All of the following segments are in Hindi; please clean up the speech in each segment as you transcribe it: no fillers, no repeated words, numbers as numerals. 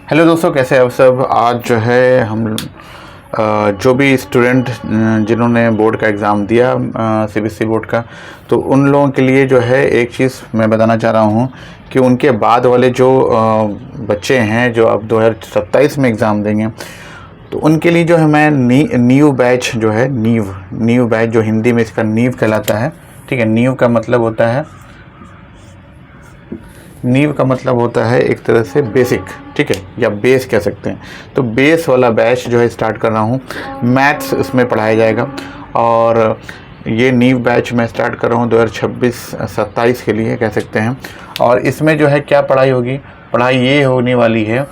हेलो दोस्तों, कैसे हैं आप सब। आज जो है हम जो भी स्टूडेंट जिन्होंने बोर्ड का एग्ज़ाम दिया सीबीएसई बोर्ड का, तो उन लोगों के लिए जो है एक चीज़ मैं बताना चाह रहा हूँ कि उनके बाद वाले जो बच्चे हैं जो अब 2027 में एग्ज़ाम देंगे, तो उनके लिए जो है मैं नीव बैच जो है नीव बैच जो हिंदी में इसका नीव कहलाता है। ठीक है, नीव का मतलब होता है एक तरह से बेसिक, ठीक है, या बेस कह सकते हैं। तो बेस वाला बैच जो है स्टार्ट कर रहा हूँ। मैथ्स इसमें पढ़ाया जाएगा और ये नीव बैच मैं स्टार्ट कर रहा हूँ 2026-27 के लिए कह सकते हैं। और इसमें जो है क्या पढ़ाई होगी, पढ़ाई ये होने वाली है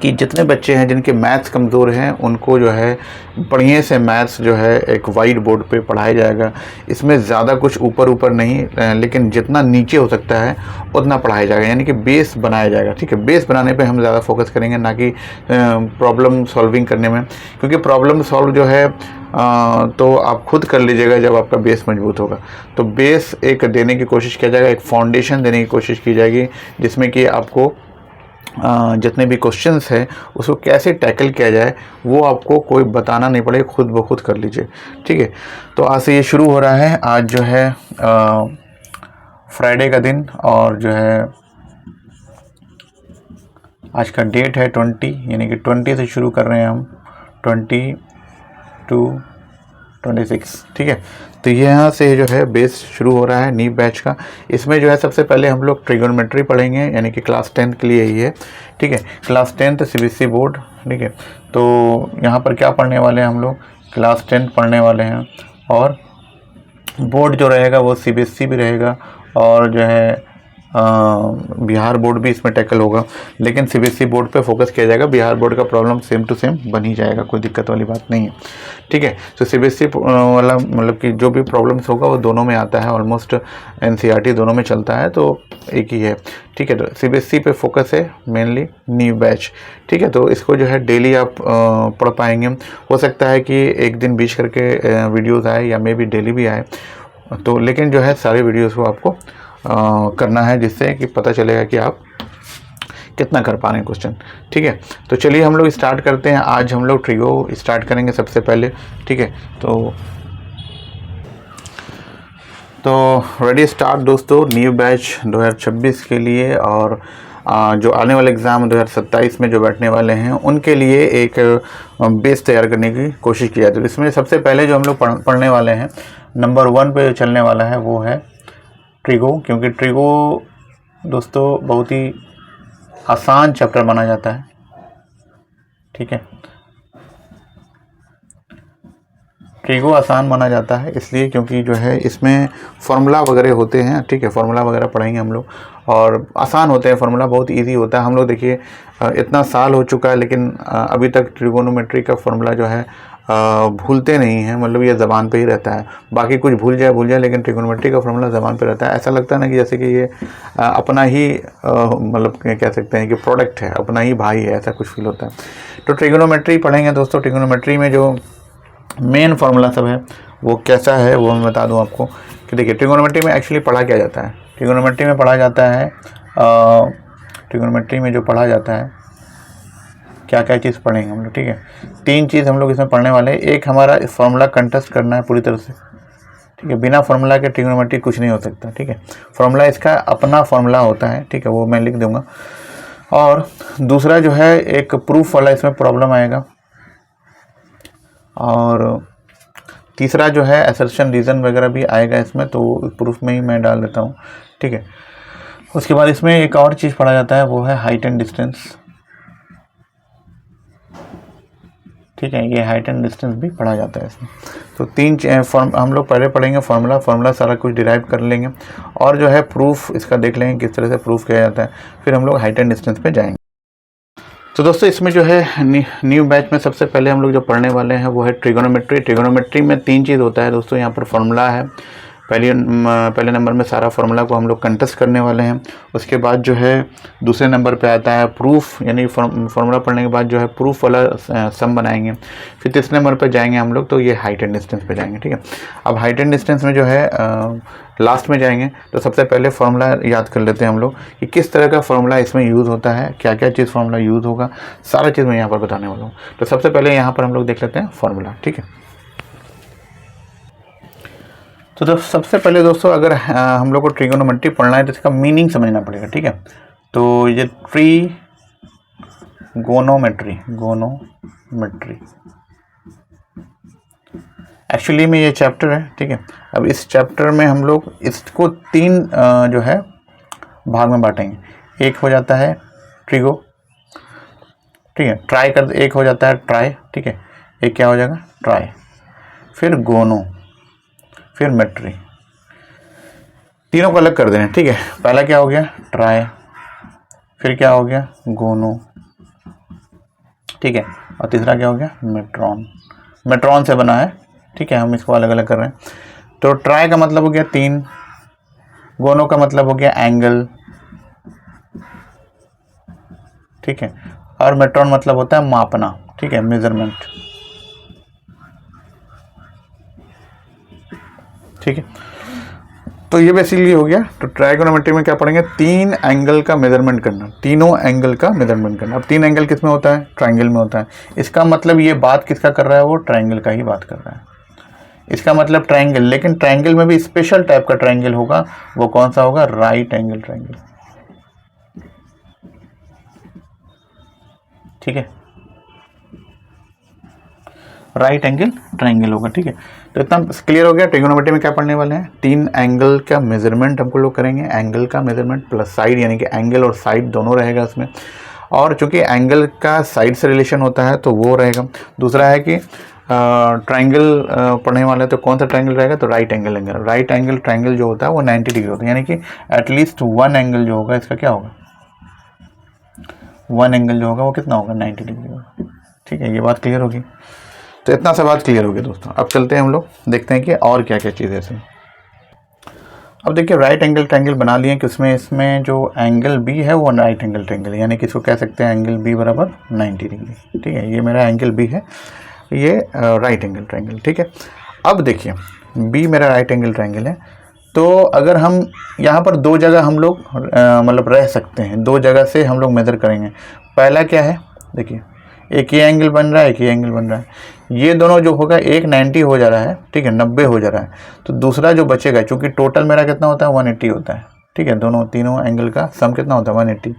कि जितने बच्चे हैं जिनके मैथ्स कमज़ोर हैं उनको जो है बढ़िया से मैथ्स जो है एक वाइट बोर्ड पे पढ़ाया जाएगा। इसमें ज़्यादा कुछ ऊपर नहीं, लेकिन जितना नीचे हो सकता है उतना पढ़ाया जाएगा, यानी कि बेस बनाया जाएगा। ठीक है, बेस बनाने पे हम ज़्यादा फोकस करेंगे, ना कि प्रॉब्लम सॉल्विंग करने में, क्योंकि प्रॉब्लम सॉल्व जो है तो आप खुद कर लीजिएगा जब आपका बेस मजबूत होगा। तो बेस एक देने की कोशिश किया जाएगा, एक फाउंडेशन देने की कोशिश की जाएगी, जिसमें कि आपको जितने भी क्वेश्चंस हैं उसको कैसे टैकल किया जाए वो आपको कोई बताना नहीं पड़ेगा, खुद ब खुद कर लीजिए। ठीक है, तो आज से ये शुरू हो रहा है। आज जो है फ्राइडे का दिन, और जो है आज का डेट है 20, यानी कि 20 से शुरू कर रहे हैं हम, 20 to 26। ठीक है, तो यहाँ से जो है बेस शुरू हो रहा है नीव बैच का। इसमें जो है सबसे पहले हम लोग ट्रिगोनोमेट्री पढ़ेंगे, यानी कि क्लास 10 के लिए ही है। ठीक है, क्लास 10 सीबीएसई बोर्ड। ठीक है, तो यहाँ पर क्या पढ़ने वाले हैं हम लोग, क्लास 10 पढ़ने वाले हैं। और बोर्ड जो रहेगा वो सीबीएसई भी रहेगा, और जो है बिहार बोर्ड भी इसमें टैकल होगा, लेकिन सीबीएसई बोर्ड पे फोकस किया जाएगा। बिहार बोर्ड का प्रॉब्लम सेम टू सेम बन ही जाएगा, कोई दिक्कत वाली बात नहीं है। ठीक है, तो सीबीएसई वाला मतलब कि जो भी प्रॉब्लम्स होगा वो दोनों में आता है, ऑलमोस्ट एनसीईआरटी दोनों में चलता है, तो एक ही है। ठीक है, तो सीबीएसई पे फोकस है मेनली न्यू बैच। ठीक है, तो इसको जो है डेली आप पढ़ पाएंगे। हो सकता है कि एक दिन बीच करके वीडियोज़ आए, या मे बी डेली भी आए, तो लेकिन जो है सारे वीडियोज़ को आपको करना है, जिससे कि पता चलेगा कि आप कितना कर पा रहे हैं क्वेश्चन। ठीक है, तो चलिए हम लोग स्टार्ट करते हैं। आज हम लोग ट्रिगो स्टार्ट करेंगे सबसे पहले। ठीक है, तो रेडी स्टार्ट दोस्तों, न्यू बैच 2026 के लिए, और जो आने वाले एग्ज़ाम 2027 में जो बैठने वाले हैं उनके लिए एक बेस तैयार करने की कोशिश की जाती है। इसमें सबसे पहले जो हम लोग पढ़ने वाले हैं, नंबर 1 पे चलने वाला है वो है ट्रिगो, क्योंकि ट्रिगो दोस्तों बहुत ही आसान चैप्टर माना जाता है। ठीक है, ट्रिगो आसान माना जाता है इसलिए क्योंकि जो है इसमें फार्मूला वगैरह होते हैं। ठीक है, फार्मूला वगैरह पढ़ेंगे हम लोग, और आसान होते हैं, फार्मूला बहुत इजी होता है। हम लोग देखिए इतना साल हो चुका है, लेकिन अभी तक ट्रिगोनोमेट्री का फार्मूला जो है भूलते नहीं हैं, मतलब ये ज़बान पे ही रहता है। बाकी कुछ भूल जाए, लेकिन ट्रिगोनोमेट्री का फार्मूला ज़बान पे रहता है। ऐसा लगता है ना कि जैसे कि ये अपना ही मतलब कह सकते हैं कि प्रोडक्ट है, अपना ही भाई है, ऐसा कुछ फील होता है। तो ट्रिगोनोमेट्री पढ़ेंगे दोस्तों। ट्रिगोनोमेट्री में जो मेन फार्मूला सब है वो कैसा है वो मैं बता दूं आपको कि देखिए ट्रिगोनोमेट्री में एक्चुअली पढ़ा क्या जाता है। ट्रिगोनोमेट्री में पढ़ा जाता है ट्रिगोनोमेट्री में जो पढ़ा जाता है, क्या क्या चीज़ पढ़ेंगे हम लोग। ठीक है, 3 चीज़ हम लोग इसमें पढ़ने वाले हैं। एक, हमारा फार्मूला कंटेस्ट करना है पूरी तरह से। ठीक है, बिना फार्मूला के ट्रिगोनोमेट्री कुछ नहीं हो सकता। ठीक है, फार्मूला इसका अपना फार्मूला होता है। ठीक है, वो मैं लिख दूंगा। और दूसरा जो है एक प्रूफ वाला इसमें प्रॉब्लम आएगा, और तीसरा जो है असर्शन रीज़न वगैरह भी आएगा इसमें, तो प्रूफ में ही मैं डाल देता हूँ। ठीक है, उसके बाद इसमें एक और चीज़ पढ़ा जाता है, वो है हाइट एंड डिस्टेंस। ठीक है, ये हाइट एंड डिस्टेंस भी पढ़ा जाता है इसमें। तो 3 फॉर्म हम लोग पहले पढ़ेंगे, फार्मूला सारा कुछ डिराइव कर लेंगे, और जो है प्रूफ इसका देख लेंगे किस तरह से प्रूफ किया जाता है, फिर हम लोग हाइट एंड डिस्टेंस पे जाएंगे। तो दोस्तों इसमें जो है न्यू बैच में सबसे पहले हम लोग जो पढ़ने वाले हैं वो है ट्रिगोनोमेट्री। ट्रिगोनोमेट्री में 3 चीज़ होता है दोस्तों। यहाँ पर फार्मूला है, पहले नंबर में सारा फार्मूला को हम लोग कंटेस्ट करने वाले हैं। उसके बाद जो है दूसरे नंबर पे आता है प्रूफ, यानी फार्मूला पढ़ने के बाद जो है प्रूफ वाला सम बनाएंगे। फिर तीसरे नंबर पे जाएंगे हम लोग, तो ये हाइट एंड डिस्टेंस पे जाएंगे, ठीक है। अब हाइट एंड डिस्टेंस में जो है लास्ट में जाएंगे, तो सबसे पहले फार्मूला याद कर लेते हैं हम लोग कि किस तरह का फार्मूला इसमें यूज़ होता है, क्या क्या चीज़ फार्मूला यूज़ होगा, सारा चीज़ मैं यहाँ पर बताने वाला हूँ। तो सबसे पहले यहाँ पर हम लोग देख लेते हैं फार्मूला, ठीक है। तो सबसे पहले दोस्तों अगर हम लोग को ट्रिगोनोमेट्री पढ़ना है तो इसका मीनिंग समझना पड़ेगा, ठीक है। तो ये ट्रिगोनोमेट्री एक्चुअली में ये चैप्टर है, ठीक है। अब इस चैप्टर में हम लोग इसको 3 जो है भाग में बांटेंगे। एक हो जाता है ट्रिगो, ठीक है, ट्राई कर, एक हो जाता है ट्राई, ठीक है, एक क्या हो जाएगा ट्राई, फिर गोनो, फिर मेट्री, तीनों को अलग कर देना, ठीक है। पहला क्या हो गया ट्राई, फिर क्या हो गया गोनो, ठीक है, और तीसरा क्या हो गया मेट्रॉन से बना है, ठीक है। हम इसको अलग अलग कर रहे हैं। तो ट्राई का मतलब हो गया 3, गोनो का मतलब हो गया एंगल, ठीक है, और मेट्रॉन मतलब होता है मापना, ठीक है, मेजरमेंट, ठीक है। तो ये बेसिकली हो गया। तो ट्राइगोनोमेट्री में क्या पढ़ेंगे, 3 एंगल का मेजरमेंट करना, तीनों एंगल का मेजरमेंट करना। अब 3 एंगल किस में होता है, ट्राइंगल में होता है। इसका मतलब ये बात किसका कर रहा है, वो ट्राइंगल का ही बात कर रहा है। इसका मतलब ट्राइंगल, लेकिन ट्राइंगल में भी स्पेशल टाइप का ट्राइंगल होगा। वो कौन सा होगा, राइट एंगल ट्राइंगल, ठीक है, राइट एंगल ट्राइंगल होगा, ठीक है। तो इतना क्लियर हो गया। ट्रिगोनोमेट्री में क्या पढ़ने वाले हैं, 3 एंगल का मेजरमेंट हमको लोग करेंगे, एंगल का मेजरमेंट प्लस साइड, यानी कि एंगल और साइड दोनों रहेगा उसमें। और चूंकि एंगल का साइड से रिलेशन होता है तो वो रहेगा। दूसरा है कि ट्राइंगल पढ़ने वाले तो कौन सा ट्राइंगल रहेगा, तो राइट एंगल ट्राइंगल जो होता है वो 90 डिग्री होता है, यानी कि एटलीस्ट 1 एंगल जो होगा इसका क्या होगा, 1 एंगल जो होगा वो कितना होगा, 90 डिग्री होगा, ठीक है। ये बात क्लियर होगी। तो इतना सा बात क्लियर होगी दोस्तों। अब चलते हैं हम लोग देखते हैं कि और क्या क्या चीज़ है इसमें। अब देखिए राइट एंगल ट्रायंगल बना लिए कि उसमें इसमें जो एंगल बी है वो राइट एंगल ट्रायंगल, यानी कि इसको कह सकते हैं एंगल बी बराबर 90 डिग्री, ठीक है। ये मेरा एंगल बी है, ये राइट एंगल ट्रायंगल, ठीक है। अब देखिए बी मेरा राइट एंगल ट्रायंगल है, तो अगर हम यहाँ पर 2 जगह हम लोग मतलब रह सकते हैं, 2 जगह से हम लोग मेजर करेंगे। पहला क्या है, देखिए एक ये एंगल बन रहा है, एक ये एंगल बन रहा है, ये दोनों जो होगा एक 90 हो जा रहा है, ठीक है, 90 हो जा रहा है। तो दूसरा जो बचेगा, चूंकि टोटल मेरा कितना होता है 180 होता है, ठीक है, तीनों एंगल का सम कितना होता है 180।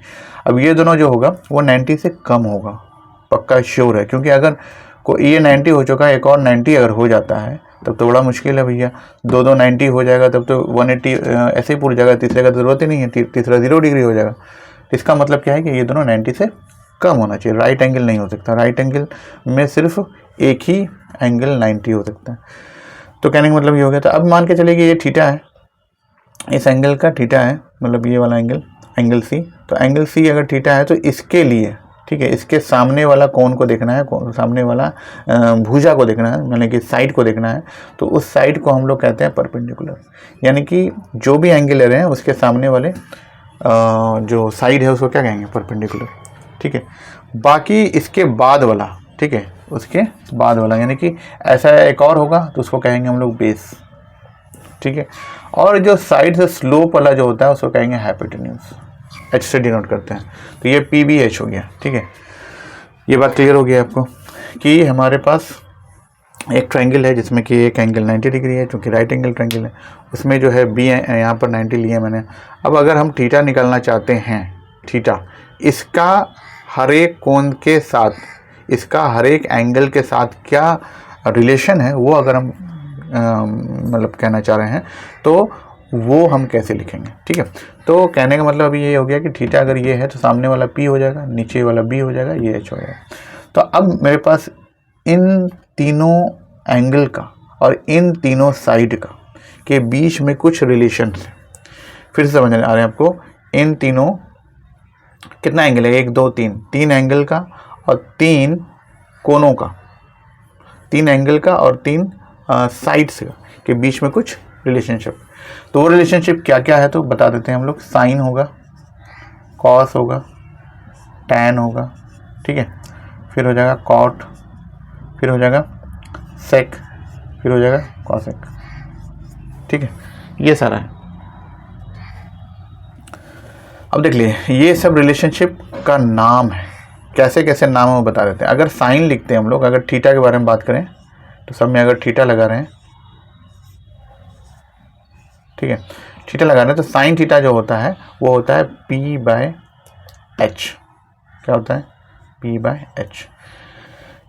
अब ये दोनों जो होगा वो 90 से कम होगा, पक्का श्योर है, क्योंकि अगर ये 90 हो चुका है, एक और 90 अगर हो जाता है तब तो बड़ा मुश्किल है भैया। 2 90 हो जाएगा तब तो 180 ऐसे ही पूरी जाएगा, तीसरे का ज़रूरत ही नहीं है, तीसरा 0 डिग्री हो जाएगा। इसका मतलब क्या है कि ये दोनों 90 से कम होना चाहिए, राइट एंगल नहीं हो सकता। राइट एंगल में सिर्फ एक ही एंगल 90 हो सकता है। तो कहने का मतलब ये हो गया। तो अब मान के चलिए कि ये थीटा है, इस एंगल का थीटा है, मतलब ये वाला एंगल सी। तो एंगल सी अगर थीटा है तो इसके लिए, ठीक है, इसके सामने वाला कोण को देखना है, सामने वाला भुजा को देखना है, यानी कि साइड को देखना है। तो उस साइड को हम लोग कहते हैं परपेंडिकुलर, यानी कि जो भी एंगल ले रहे हैं उसके सामने वाले जो साइड है उसको क्या कहेंगे, परपेंडिकुलर, ठीक है। बाकी इसके बाद वाला, ठीक है, उसके बाद वाला यानी कि ऐसा एक और होगा तो उसको कहेंगे हम लोग बेस, ठीक है। और जो साइड से स्लोप वाला जो होता है उसको कहेंगे हाइपोटेन्यूज, एच से डिनोट करते हैं। तो ये पी बी एच हो गया, ठीक है। ये बात क्लियर हो गई आपको कि हमारे पास एक ट्रायंगल है जिसमें कि एक एंगल 90 डिग्री है, क्योंकि राइट एंगल ट्रायंगल है, उसमें जो है बी यहाँ पर 90 लिए मैंने। अब अगर हम थीटा निकालना चाहते हैं, थीटा इसका हर एक कोण के साथ, इसका हर एक एंगल के साथ क्या रिलेशन है, वो अगर हम मतलब कहना चाह रहे हैं तो वो हम कैसे लिखेंगे, ठीक है। तो कहने का मतलब अभी ये हो गया कि थीटा अगर ये है तो सामने वाला पी हो जाएगा, नीचे वाला बी हो जाएगा, ये एच हो जाएगा। तो अब मेरे पास इन तीनों एंगल का और इन तीनों साइड का के बीच में कुछ रिलेशन है। फिर से समझ आ रहे हैं आपको, इन तीनों कितना एंगल है, 1 2 3, 3 एंगल का और 3 कोनों का, 3 एंगल का और 3 साइड्स के बीच में कुछ रिलेशनशिप। तो वो रिलेशनशिप क्या क्या है तो बता देते हैं हम लोग। साइन होगा, कॉस होगा, टैन होगा, ठीक है, फिर हो जाएगा कॉट, फिर हो जाएगा सेक, फिर हो जाएगा कॉसेक, ठीक है, ये सारा है। अब देख लिए ये सब रिलेशनशिप का नाम है, कैसे कैसे नाम है वो बता देते हैं। अगर साइन लिखते हैं हम लोग, अगर थीटा के बारे में बात करें तो सब में अगर थीटा लगा रहे हैं, ठीक है, थीटा लगा रहे हैं तो साइन थीटा जो होता है वो होता है P/H। क्या होता है? P/H।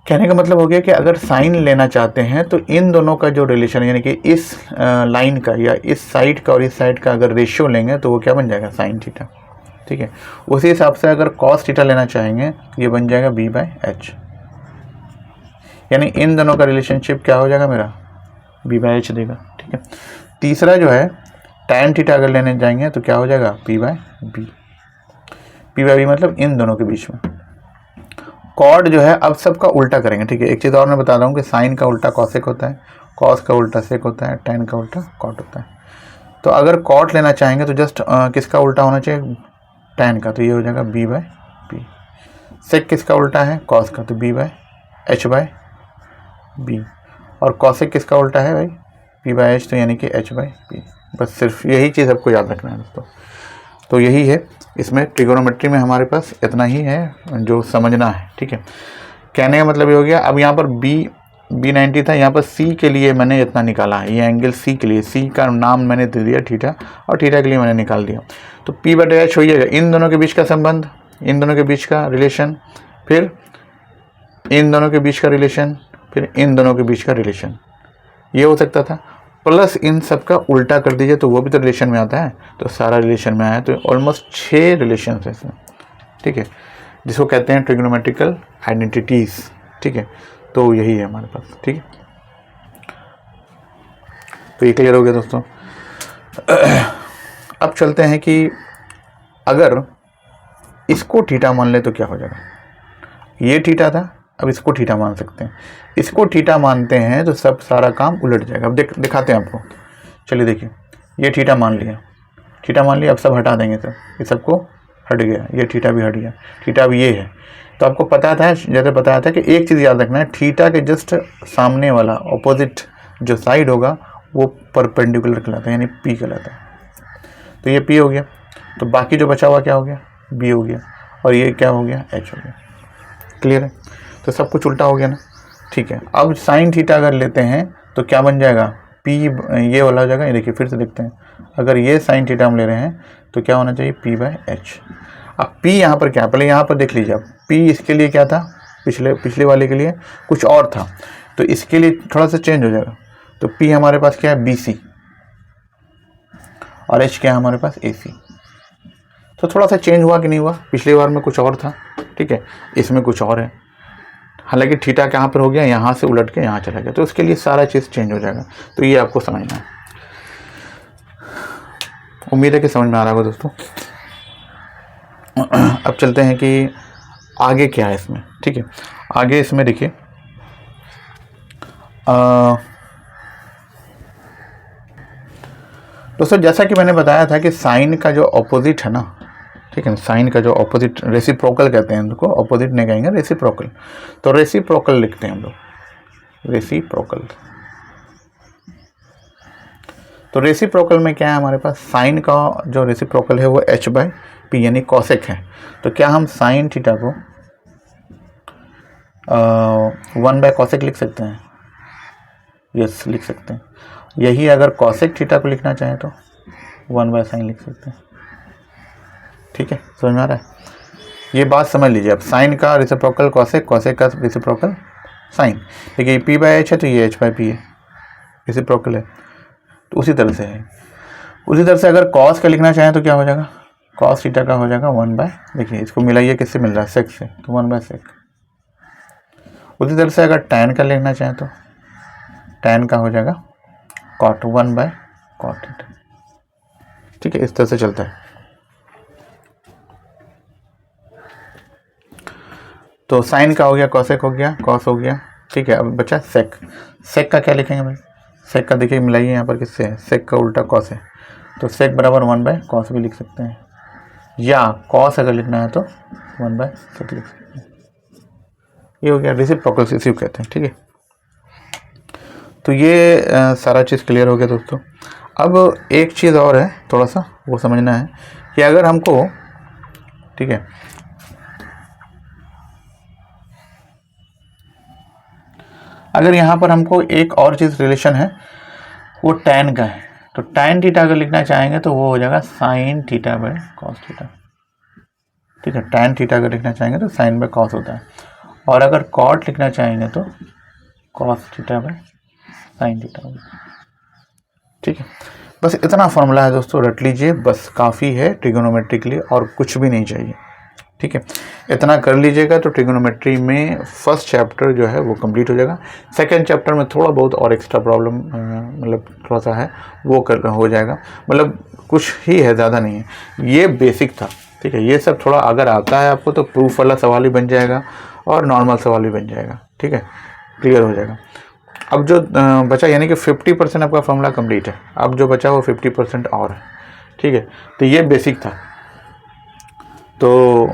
कहने का मतलब हो गया कि अगर साइन लेना चाहते हैं तो इन दोनों का जो रिलेशन, यानी कि इस लाइन का या इस साइड का और इस साइड का अगर रेशियो लेंगे तो वो क्या बन जाएगा? साइन थीटा, ठीक है। उसी हिसाब से अगर कॉस थीटा लेना चाहेंगे ये बन जाएगा B/H, यानी इन दोनों का रिलेशनशिप क्या हो जाएगा मेरा? B/H देगा, ठीक है। तीसरा जो है टैन थीटा अगर लेने जाएंगे तो क्या हो जाएगा? P/B। P/B मतलब इन दोनों के बीच में। कॉड जो है अब सबका उल्टा करेंगे, ठीक है। एक चीज़ और मैं बता रहा हूँ कि साइन का उल्टा कॉसेक होता है, कॉस का उल्टा सेक होता है, टैन का उल्टा कॉट होता है। तो अगर कॉट लेना चाहेंगे तो जस्ट किसका उल्टा होना चाहिए? टैन का, तो ये हो जाएगा B/B। सेक किसका उल्टा है? कॉस का, तो B/H/B। और कॉसेक किसका उल्टा है भाई? P/H, तो यानी कि H/P। बस सिर्फ यही चीज़ आपको याद रखना है दोस्तों। तो यही है, इसमें ट्रिगोनोमेट्री में हमारे पास इतना ही है जो समझना है, ठीक है। कहने का मतलब ये हो गया। अब यहाँ पर B90 था, यहाँ पर C के लिए मैंने इतना निकाला है, ये एंगल C के लिए, C का नाम मैंने दे दिया थीटा, और थीटा के लिए मैंने निकाल दिया। तो P/H हो जाएगा इन दोनों के बीच का संबंध, इन दोनों के बीच का रिलेशन, फिर इन दोनों के बीच का रिलेशन, फिर इन दोनों के बीच का रिलेशन, ये हो सकता था। प्लस इन सब का उल्टा कर दीजिए तो वो भी तो रिलेशन में आता है, तो सारा रिलेशन में आया। तो ऑलमोस्ट 6 रिलेशन है इसमें, ठीक है, जिसको कहते हैं ट्रिग्नोमेट्रिकल आइडेंटिटीज, ठीक है। तो यही है हमारे पास, ठीक है। तो ये क्लियर हो गया दोस्तों। अब चलते हैं कि अगर इसको थीटा मान ले तो क्या हो जाएगा। ये थीटा था, अब इसको थीटा मान सकते हैं। इसको थीटा मानते हैं तो सब सारा काम उलट जाएगा। अब दिखाते हैं आपको। चलिए देखिए, ये थीटा मान लिया, थीटा मान लिया। अब सब हटा देंगे, सब ये सबको हट गया, ये थीटा भी हट गया, थीटा भी ये है। तो आपको पता था, जैसे बताया था कि एक चीज़ याद रखना है, थीटा के जस्ट सामने वाला ऑपोजिट जो साइड होगा वो परपेंडिकुलर कहलाता है, यानी P कहलाता है। तो ये P हो गया, तो बाकी जो बचा हुआ क्या हो गया? B हो गया, और ये क्या हो गया? H हो गया। क्लियर है? तो सब कुछ उल्टा हो गया ना, ठीक है। अब साइन थीटा अगर लेते हैं तो क्या बन जाएगा? P, ये वाला हो जाएगा। ये देखिए फिर से देखते हैं, अगर ये साइन थीटा हम ले रहे हैं तो क्या होना चाहिए? P/H। अब P यहाँ पर क्या, पहले यहाँ पर देख लीजिए। अब P इसके लिए क्या था? पिछले वाले के लिए कुछ और था, तो इसके लिए थोड़ा सा चेंज हो जाएगा। तो P हमारे पास क्या है? BC, और H क्या है हमारे पास? AC। तो थोड़ा सा चेंज हुआ कि नहीं हुआ? पिछली बार में कुछ और था, ठीक है, इसमें कुछ और है। हालांकि थीटा कहाँ पर हो गया? यहाँ से उलट के यहाँ चला गया, तो उसके लिए सारा चीज़ चेंज हो जाएगा। तो ये आपको समझना है। उम्मीद है कि समझ में आ रहा होगा दोस्तों। अब चलते हैं कि आगे क्या है इसमें, ठीक है। आगे इसमें देखिए, दोस्तों जैसा कि मैंने बताया था कि साइन का जो ऑपोजिट है ना, ठीक है, साइन का जो ऑपोजिट, रेसिप्रोकल कहते हैं उनको, ऑपोजिट नहीं कहेंगे, रेसिप्रोकल। तो रेसिप्रोकल लिखते हैं हम लोग, रेसिप्रोकल। तो रेसिप्रोकल में क्या है हमारे पास? साइन का जो रेसिप्रोकल है वो H/P यानी कॉसेक है। तो क्या हम साइन थीटा को 1/कॉसेक लिख सकते हैं? यस, लिख सकते हैं। यही अगर कॉसेक थीटा को लिखना चाहें तो 1/साइन लिख सकते हैं, ठीक है। समझ में आ रहा है? ये बात समझ लीजिए। अब साइन का रेसिप्रोकल कॉसेक, कॉसेक का रेसिप्रोकल साइन। देखिए P/H है तो ये H/P है, रेसिप्रोकल है, तो उसी तरह से है। उसी तरह से अगर कॉस का लिखना चाहें तो क्या हो जाएगा? कॉस थीटा का हो जाएगा 1/, देखिए इसको मिलाइए, किससे मिल रहा है? सेक से, तो 1/सेक। उसी तरह से अगर टैन का लिखना चाहें तो टैन का हो जाएगा कॉट, 1/कॉट थीटा, ठीक है। इस तरह से चलता है। तो साइन का हो गया, कॉसेक हो गया, कॉस हो गया, ठीक है। अब बचा सेक। सेक का क्या लिखेंगे भाई? सेक का देखिए मिलाइए यहाँ पर किससे है, सेक का उल्टा कॉस है, तो सेक बराबर 1/cos भी लिख सकते हैं, या कॉस अगर लिखना है तो 1/sec लिख सकते हैं। ये हो गया रेसिप्रोकल कहते हैं, ठीक है। तो ये सारा चीज़ क्लियर हो गया दोस्तों। अब एक चीज़ और है थोड़ा सा वो समझना है कि अगर हमको, ठीक है, अगर यहाँ पर हमको एक और चीज़ रिलेशन है वो tan का है, तो tan थीटा अगर लिखना चाहेंगे तो वो हो जाएगा sin θ/cos θ, ठीक है। tan थीटा अगर लिखना चाहेंगे तो sin/cos होता है, और अगर cot लिखना चाहेंगे तो cos θ/sin θ होगा, ठीक है। बस इतना फॉर्मूला है दोस्तों, रट लीजिए, बस काफ़ी है ट्रिगोनोमेट्री के लिए और कुछ भी नहीं चाहिए, ठीक है। इतना कर लीजिएगा तो ट्रिगोनोमेट्री में फर्स्ट चैप्टर जो है वो कंप्लीट हो जाएगा। सेकंड चैप्टर में थोड़ा बहुत और एक्स्ट्रा प्रॉब्लम मतलब थोड़ा सा है वो हो जाएगा, मतलब कुछ ही है, ज़्यादा नहीं है। ये बेसिक था, ठीक है। ये सब थोड़ा अगर आता है आपको तो प्रूफ वाला सवाल भी बन जाएगा और नॉर्मल सवाल भी बन जाएगा, ठीक है, क्लियर हो जाएगा। अब जो बचा यानी कि 50% आपका फॉर्मूला कंप्लीट है, अब जो बचा वो 50% और है, ठीक है। तो ये बेसिक था। तो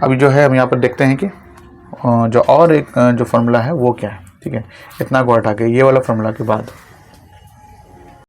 अभी जो है हम यहाँ पर देखते हैं कि जो और एक जो फार्मूला है वो क्या है, ठीक है। इतना को हटा के ये वाला फार्मूला के बाद